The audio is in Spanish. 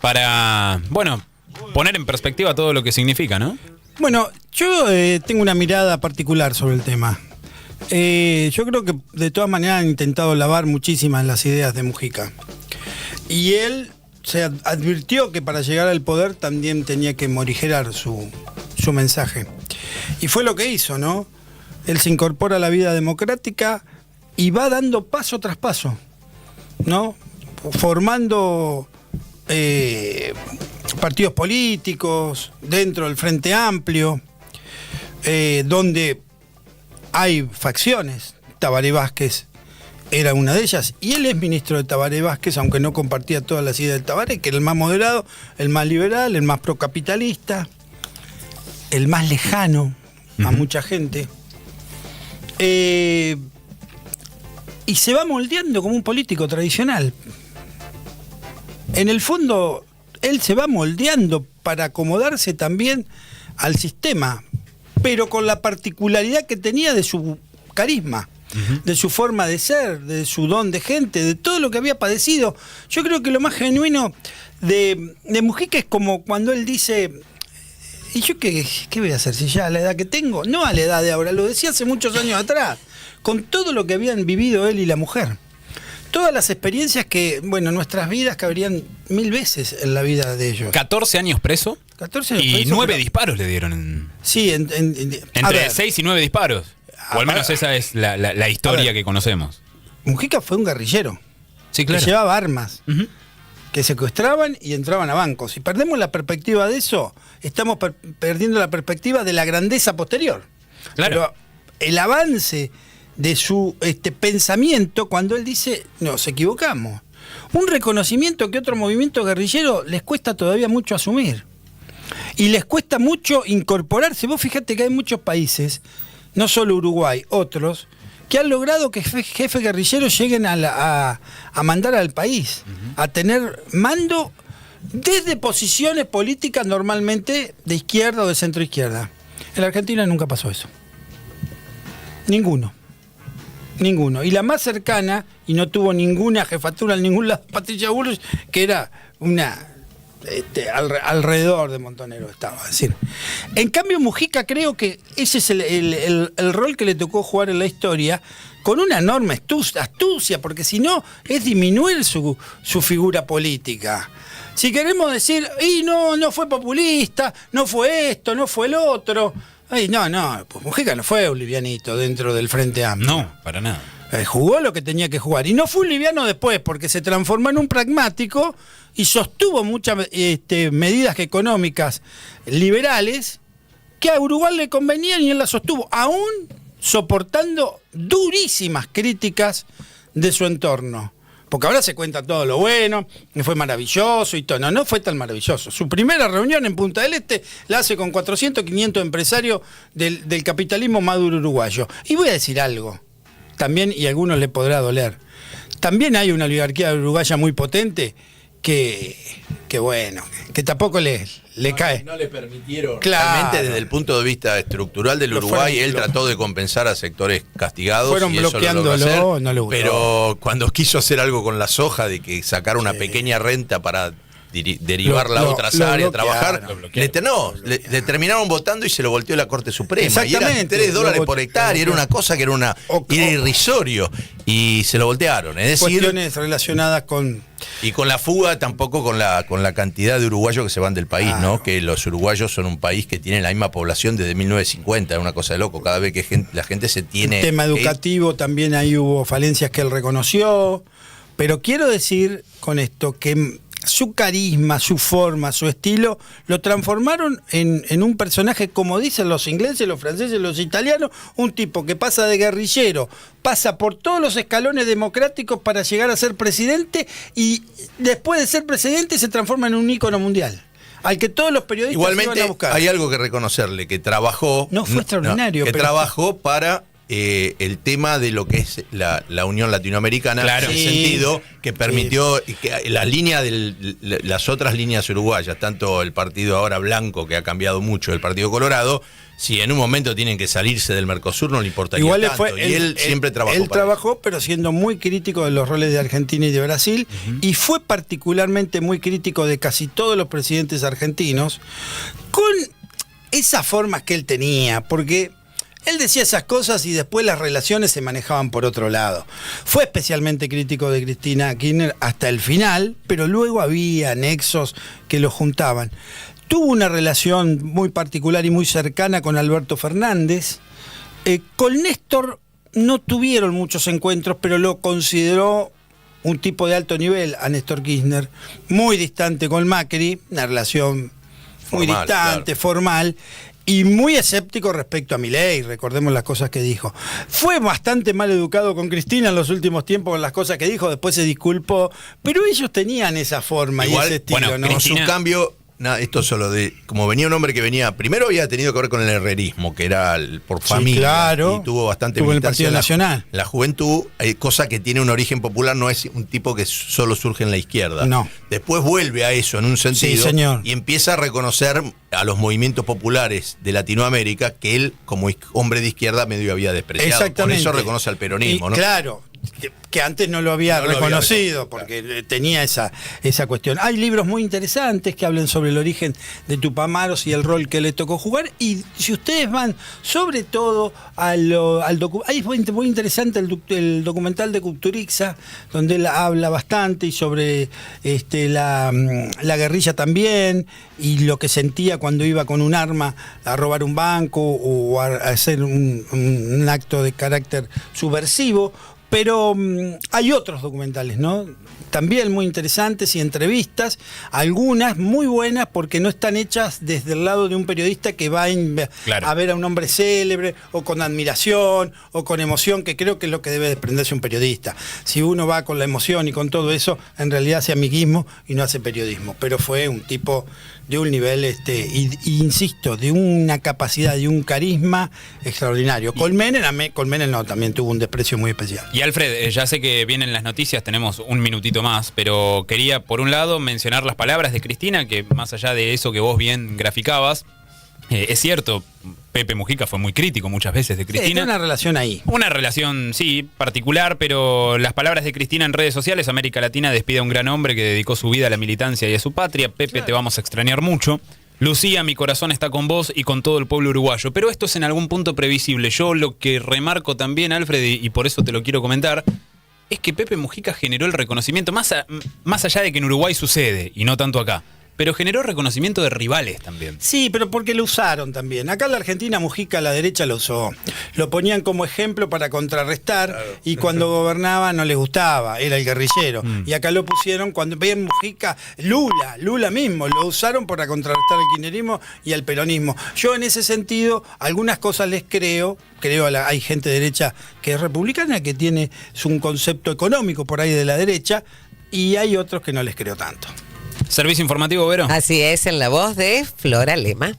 para, bueno, poner en perspectiva todo lo que significa, ¿no? Bueno, yo tengo una mirada particular sobre el tema. Yo creo que de todas maneras han intentado lavar muchísimas las ideas de Mujica. Y él se advirtió que para llegar al poder también tenía que morigerar su mensaje. Y fue lo que hizo, ¿no? Él se incorpora a la vida democrática y va dando paso tras paso, ¿no? Formando partidos políticos dentro del Frente Amplio, donde hay facciones. Tabaré Vázquez era una de ellas, y él es ministro de Tabaré Vázquez, aunque no compartía todas las ideas de Tabaré, que era el más moderado, el más liberal, el más procapitalista, el más lejano a mucha gente. Y se va moldeando como un político tradicional. En el fondo, él se va moldeando para acomodarse también al sistema, pero con la particularidad que tenía de su carisma, de su forma de ser, de su don de gente, de todo lo que había padecido. Yo creo que lo más genuino de Mujica es como cuando él dice: ¿y yo qué voy a hacer si ya a la edad que tengo? No a la edad de ahora, lo decía hace muchos años atrás, con todo lo que habían vivido él y la mujer. Todas las experiencias que, bueno, nuestras vidas caberían 1000 veces en la vida de ellos. 14 años preso. 14 años y preso, 9 pero disparos le dieron. Sí, entre 6 y 9 disparos. O al menos esa es la historia que conocemos. Mujica fue un guerrillero. Sí, claro. Que llevaba armas, que secuestraban y entraban a bancos. Si perdemos la perspectiva de eso, estamos perdiendo la perspectiva de la grandeza posterior. Claro. Pero el avance de su pensamiento, cuando él dice: nos equivocamos. Un reconocimiento que otro movimiento guerrillero les cuesta todavía mucho asumir. Y les cuesta mucho incorporarse. Vos fíjate que hay muchos países, no solo Uruguay, otros, que han logrado que jefes guerrilleros lleguen a mandar al país, a tener mando desde posiciones políticas normalmente de izquierda o de centro izquierda. En la Argentina nunca pasó eso. Ninguno. Y la más cercana, y no tuvo ninguna jefatura en ningún lado, Patricia Bullrich, que era una... alrededor de Montonero estaba. Es decir, en cambio Mujica, creo que ese es el rol que le tocó jugar en la historia, con una enorme astucia, porque si no es disminuir su figura política. Si queremos decir: y no fue populista, no fue esto, no fue el otro. Ay, no, pues Mujica no fue un livianito dentro del Frente Amplio. No, para nada. Jugó lo que tenía que jugar. Y no fue un liviano después, porque se transformó en un pragmático y sostuvo muchas medidas económicas liberales que a Uruguay le convenían, y él las sostuvo, aún soportando durísimas críticas de su entorno. Porque ahora se cuenta todo lo bueno, que fue maravilloso y todo. No fue tan maravilloso. Su primera reunión en Punta del Este la hace con 400, 500 empresarios del capitalismo maduro uruguayo. Y voy a decir algo también, y a algunos le podrá doler. También hay una oligarquía uruguaya muy potente que bueno, que tampoco le cae. No le permitieron. Claro. Realmente, desde el punto de vista estructural del Uruguay, él trató de compensar a sectores castigados. Fueron y eso bloqueándolo, lo logró hacer, no le gustó. Pero cuando quiso hacer algo con la soja, de que sacar una pequeña renta para derivarla a otras áreas, trabajar, le terminaron votando y se lo volteó la Corte Suprema. Y eran $3 por hectárea, era una cosa que era irrisorio, y se lo voltearon. Es decir, cuestiones relacionadas con... Y con la fuga, tampoco con la cantidad de uruguayos que se van del país, Claro. ¿no? Que los uruguayos son un país que tiene la misma población desde 1950, es una cosa de loco. Cada vez que la gente se tiene... El tema educativo también ahí hubo falencias que él reconoció, pero quiero decir con esto que su carisma, su forma, su estilo, lo transformaron en un personaje, como dicen los ingleses, los franceses, los italianos, un tipo que pasa de guerrillero, pasa por todos los escalones democráticos para llegar a ser presidente, y después de ser presidente se transforma en un ícono mundial, al que todos los periodistas igualmente iban a buscar. hay algo que reconocerle, que trabajó... No fue extraordinario. que pero trabajó para el tema de lo que es la Unión Latinoamericana, claro. en el sentido que permitió que las otras líneas uruguayas, tanto el partido ahora blanco, que ha cambiado mucho, el Partido Colorado, si en un momento tienen que salirse del Mercosur, no le importaría tanto. Y él siempre trabajó. Él trabajó, pero siendo muy crítico de los roles de Argentina y de Brasil, y fue particularmente muy crítico de casi todos los presidentes argentinos, con esas formas que él tenía, porque él decía esas cosas y después las relaciones se manejaban por otro lado. Fue especialmente crítico de Cristina Kirchner hasta el final, pero luego había nexos que lo juntaban. Tuvo una relación muy particular y muy cercana con Alberto Fernández. Con Néstor no tuvieron muchos encuentros, pero lo consideró un tipo de alto nivel a Néstor Kirchner, muy distante con Macri, una relación muy distante, claro, formal, y muy escéptico respecto a Milei. Recordemos las cosas que dijo. Fue bastante mal educado con Cristina en los últimos tiempos con las cosas que dijo, después se disculpó, pero ellos tenían esa forma. Igual, y ese estilo, bueno, ¿no? Cristina, con su cambio, esto solo de, como venía un hombre que venía, primero había tenido que ver con el herrerismo, que era por familia, claro, y tuvo bastante tuvo militancia en el Partido Nacional. La juventud, cosa que tiene un origen popular, no es un tipo que solo surge en la izquierda. No. Después vuelve a eso en un sentido, sí, señor, y empieza a reconocer a los movimientos populares de Latinoamérica que él, como hombre de izquierda, medio había despreciado. Exactamente. Por eso reconoce al peronismo, ¿no? Claro. Que antes no lo había reconocido, porque tenía esa cuestión. Hay libros muy interesantes que hablan sobre el origen de Tupamaros y el rol que le tocó jugar. Y si ustedes van, sobre todo, al documental, es muy interesante el documental de Kusturica, donde él habla bastante y sobre la guerrilla también, y lo que sentía cuando iba con un arma a robar un banco o a hacer un acto de carácter subversivo. Pero hay otros documentales, ¿no? También muy interesantes y entrevistas, algunas muy buenas porque no están hechas desde el lado de un periodista que va a ver a un hombre célebre o con admiración o con emoción, que creo que es lo que debe desprenderse un periodista. Si uno va con la emoción y con todo eso, en realidad hace amiguismo y no hace periodismo. Pero fue un tipo de un nivel, insisto, de una capacidad y un carisma extraordinario. Colmener no, también tuvo un desprecio muy especial. Y Alfred, ya sé que vienen las noticias, tenemos un minutito más, pero quería por un lado mencionar las palabras de Cristina, que más allá de eso que vos bien graficabas, es cierto, Pepe Mujica fue muy crítico muchas veces de Cristina. Hay una relación ahí. Una relación, sí, particular, pero las palabras de Cristina en redes sociales: América Latina despide a un gran hombre que dedicó su vida a la militancia y a su patria. Pepe, claro, te vamos a extrañar mucho. Lucía, mi corazón está con vos y con todo el pueblo uruguayo. Pero esto es en algún punto previsible. Yo lo que remarco también, Alfred, y por eso te lo quiero comentar, es que Pepe Mujica generó el reconocimiento, más allá de que en Uruguay sucede, y no tanto acá, pero generó reconocimiento de rivales también. Sí, pero porque lo usaron también. Acá en la Argentina Mujica a la derecha lo usó. Lo ponían como ejemplo para contrarrestar, claro, y cuando gobernaba no les gustaba, era el guerrillero. Y acá lo pusieron cuando veían Mujica, Lula mismo, lo usaron para contrarrestar el kirchnerismo y el peronismo. Yo en ese sentido, algunas cosas les creo, hay gente de derecha que es republicana, que tiene un concepto económico por ahí de la derecha, y hay otros que no les creo tanto. Servicio informativo, Vero. Así es, en la voz de Flora Lema.